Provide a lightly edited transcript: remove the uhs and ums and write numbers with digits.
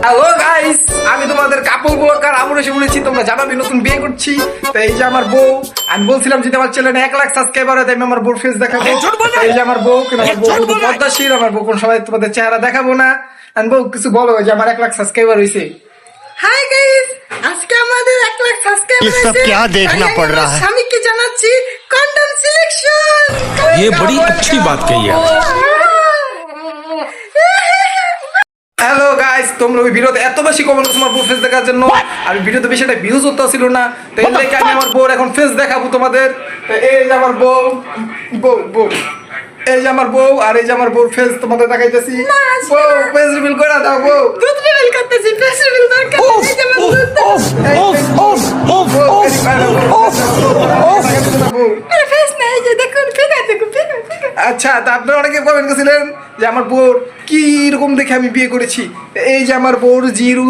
Hello guys, আমি তোমাদের কাপল blogger আমর এসে বলেছি। তোমরা জানাবি নতুন বিয়ে করছি। তো এই যে আমার বউ, আমি বলছিলাম যদি আমার চ্যানেলে 1 লাখ সাবস্ক্রাইবার হয় আমি আমার বউর ফেস দেখাবো। এই যে আমার বউ, কিন্তু আমার বউ কিন্তু পদ্মাশীল। আমার বউ কোন সময় তোমাদের চেহারা দেখাবো না। আমি বউ কিছু বলো যে আমার 1 লাখ সাবস্ক্রাইবার হয়েছে। হাই গাইস, আজকে আমাদের 1 লাখ সাবস্ক্রাইবার ये सब क्या देखना पड़ रहा है। স্বামীকে জানাচ্ছি কন্ডম সিলেকশন। ये बड़ी अच्छी बात कही है। হ্যালো গাইস, তোমরা ওই ভিডিওতে এত বেশি কমেন্ট করছো আমার বউ ফেস দেখার জন্য। আর ভিডিওতে বেশি একটা ভিউজ হতে ছিল না। তো এই দেখে আমি আমার বউর এখন ফেস দেখাবো তোমাদের। তো এই যে আমার বউ, বউ এই যে আমার বউ, আর এই যে আমার বউর ফেস তোমাদের দেখাইতেছি। বউ ফেস রিভিল করে দাও বউ। দুধ রিভিল করতেছি, ফেস রিভিল দরকার নেই। এই যে আমার দুধ। আরে ফেস না, এই যে দেখুন ফিগার দেখুন ফিগার। আচ্ছা, তা আপনারা অনেকে কমেন্ট করেছিলেন যে আমার বউর কি রকম দেখে আমি বিয়ে করেছি। এই যে আমার বউর জিরু